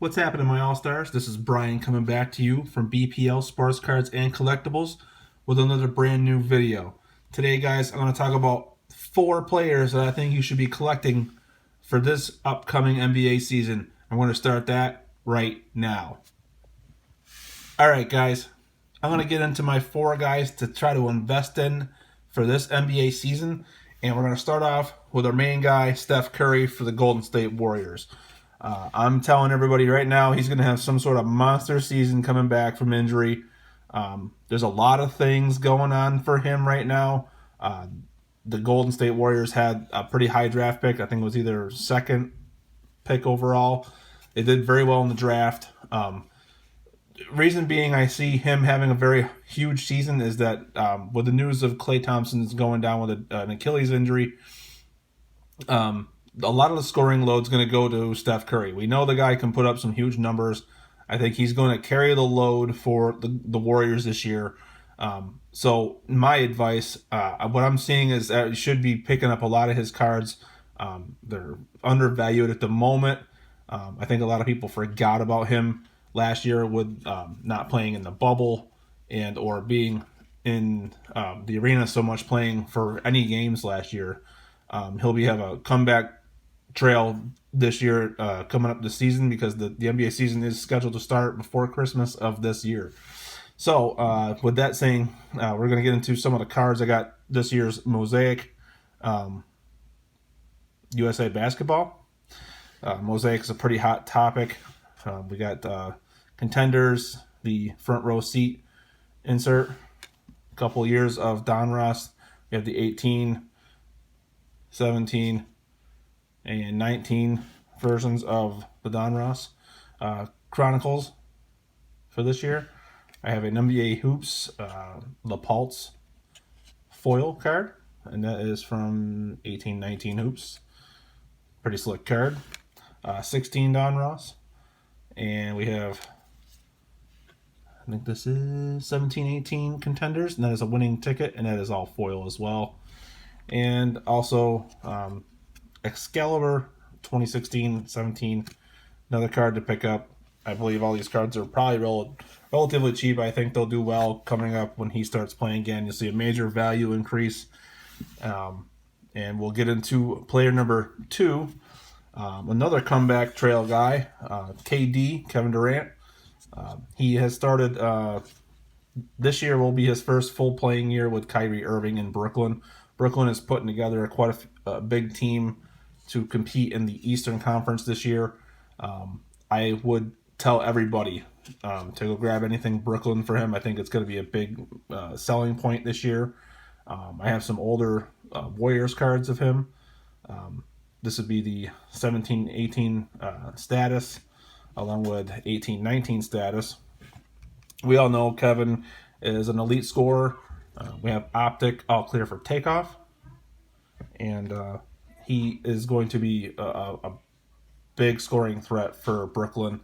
What's happening, my All-Stars? This is Brian coming back to you from BPL Sports Cards and Collectibles with another brand new video. Today, guys, I'm going to talk about 4 players that I think you should be collecting for this upcoming NBA season. I'm going to start that right now. Alright, guys, I'm going to get into my 4 guys to try to invest in for this NBA season. And we're going to start off with our main guy, Steph Curry, for the Golden State Warriors. I'm telling everybody right now he's going to have some sort of monster season coming back from injury. There's a lot of things going on for him right now. The Golden State Warriors had a pretty high draft pick. I think it was either second pick overall. They did very well in the draft. Reason being I see him having a very huge season is that with the news of Klay Thompson's going down with an Achilles injury, a lot of the scoring load is going to go to Steph Curry. We know the guy can put up some huge numbers. I think he's going to carry the load for the Warriors this year. So my advice, what I'm seeing is that you should be picking up a lot of his cards. They're undervalued at the moment. I think a lot of people forgot about him last year with not playing in the bubble and or being in the arena so much, playing for any games last year. He'll have a comeback trail this year coming up this season because the NBA season is scheduled to start before Christmas of this year. So with that saying, we're going to get into some of the cards. I got this year's Mosaic USA Basketball. Mosaic is a pretty hot topic. We got Contenders, the front row seat insert, a couple years of Donruss. We have the 18, 17, and 19 versions of the Donruss Chronicles for this year. I have an NBA Hoops LaPulse foil card, and that is from 18-19 Hoops. Pretty slick card. 16 Donruss, and we have, I think this is 17-18 Contenders, and that is a winning ticket, and that is all foil as well. And also Excalibur 2016-17, another card to pick up. I believe all these cards are probably relatively cheap. I think they'll do well coming up when he starts playing again. You'll see a major value increase. And we'll get into player number 2, another comeback trail guy, KD, Kevin Durant. He has started, this year will be his first full playing year with Kyrie Irving in Brooklyn. Brooklyn is putting together quite a big team to compete in the Eastern Conference this year. I would tell everybody to go grab anything Brooklyn for him. I think it's going to be a big selling point this year. I have some older Warriors cards of him. This would be the 17-18 status along with 18-19 status. We all know Kevin is an elite scorer. We have Optic all clear for takeoff. And he is going to be a big scoring threat for Brooklyn,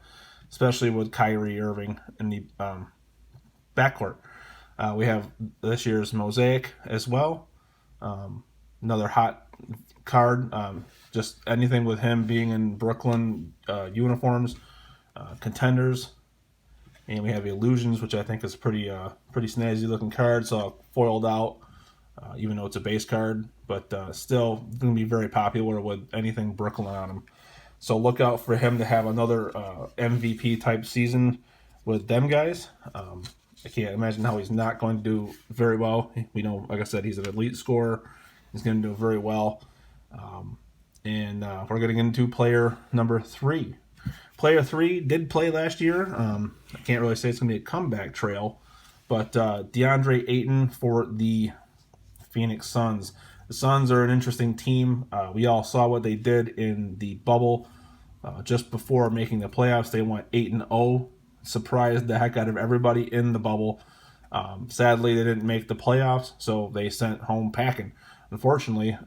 especially with Kyrie Irving in the backcourt. We have this year's Mosaic as well. Another hot card. Just anything with him being in Brooklyn uniforms, Contenders. And we have Illusions, which I think is pretty snazzy looking card. So foiled out, even though it's a base card, but still going to be very popular with anything Brooklyn on him. So look out for him to have another MVP type season with them guys. I can't imagine how he's not going to do very well. We know, like I said, he's an elite scorer. He's going to do very well. And we're getting into player number 3. Player 3 did play last year. I can't really say it's going to be a comeback trail, but Deandre Ayton for the Phoenix Suns. The Suns are an interesting team. We all saw what they did in the bubble just before making the playoffs. They went 8-0, surprised the heck out of everybody in the bubble. Sadly, they didn't make the playoffs, so they sent home packing. Unfortunately,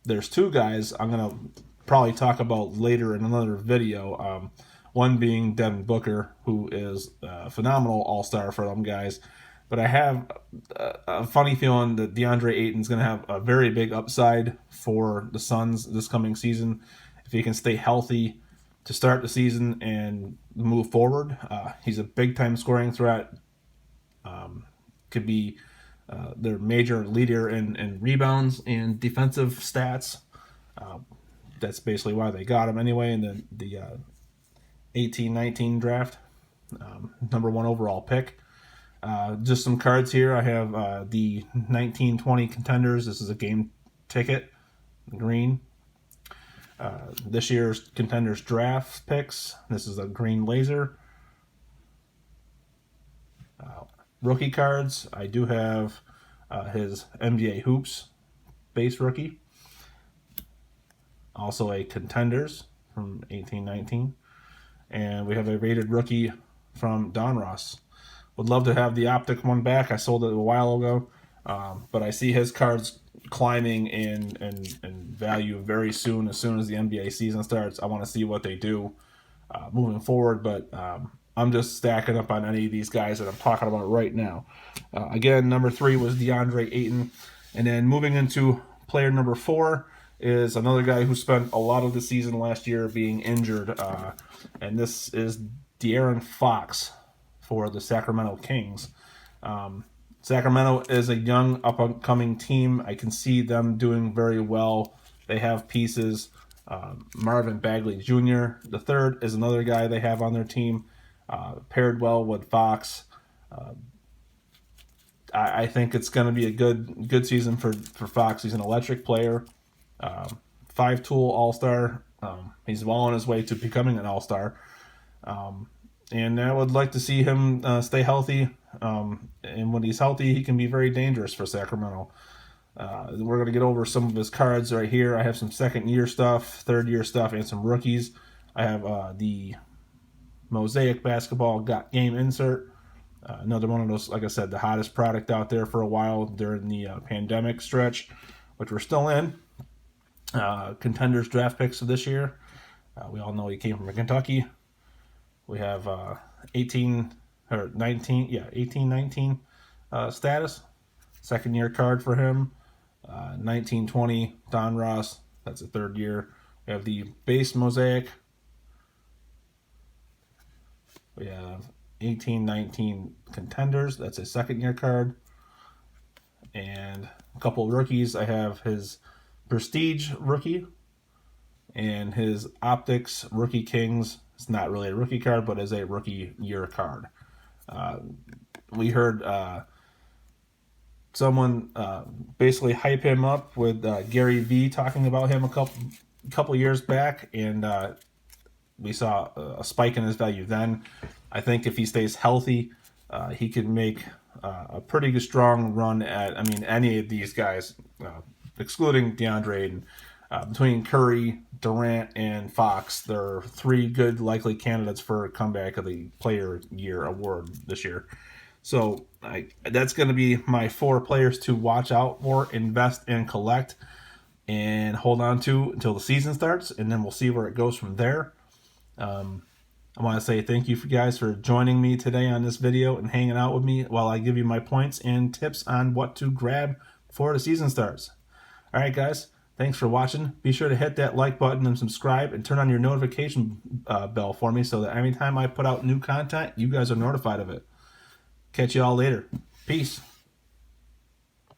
there's 2 guys I'm going to probably talk about later in another video. One being Devin Booker, who is a phenomenal all-star for them guys. But I have a funny feeling that Deandre Ayton's going to have a very big upside for the Suns this coming season. If he can stay healthy, to start the season and move forward. He's a big-time scoring threat. Could be their major leader in rebounds and defensive stats. That's basically why they got him anyway in the 18-19 draft. Number 1 overall pick. Just some cards here. I have the 19-20 contenders. This is a game ticket, green. This year's contenders draft picks. This is a green laser. Rookie cards. I do have his NBA Hoops base rookie. Also a contenders from 18-19. And we have a rated rookie from Don Ross. Would love to have the Optic one back. I sold it a while ago. But I see his cards climbing in value very soon. As soon as the NBA season starts, I want to see what they do moving forward. But I'm just stacking up on any of these guys that I'm talking about right now. Again, number 3 was Deandre Ayton. And then moving into player number 4 is another guy who spent a lot of the season last year being injured. And this is De'Aaron Fox for the Sacramento Kings. Sacramento is a young, up-and-coming team. I can see them doing very well. They have pieces. Marvin Bagley Jr. the third is another guy they have on their team. Paired well with Fox. I think it's going to be a good season for Fox. He's an electric player. 5-tool all-star. He's well on his way to becoming an all-star. And I would like to see him stay healthy. And when he's healthy, he can be very dangerous for Sacramento. We're going to get over some of his cards right here. I have some second-year stuff, third-year stuff, and some rookies. I have the Mosaic Basketball game insert. Another one of those, like I said, the hottest product out there for a while during the pandemic stretch, which we're still in. Contenders draft picks of this year. We all know he came from Kentucky. We have 18-19 status. Second year card for him. 19-20 Don Ross. That's a third year. We have the base Mosaic. We have 18-19 contenders. That's a second year card. And a couple of rookies. I have his Prestige rookie and his Optics Rookie Kings. It's not really a rookie card, but is a rookie year card. We heard someone basically hype him up with Gary Vee talking about him a couple years back, and we saw a spike in his value then. I think if he stays healthy, he could make a pretty strong run at, any of these guys, excluding Deandre Ayton. Between Curry, Durant, and Fox, there are 3 good likely candidates for a comeback of the Player Year award this year. So that's going to be my 4 players to watch out for, invest, and collect, and hold on to until the season starts, and then we'll see where it goes from there. I want to say thank you guys for joining me today on this video and hanging out with me while I give you my points and tips on what to grab before the season starts. All right, guys. Thanks for watching. Be sure to hit that like button and subscribe and turn on your notification bell for me so that anytime I put out new content, you guys are notified of it. Catch you all later. Peace.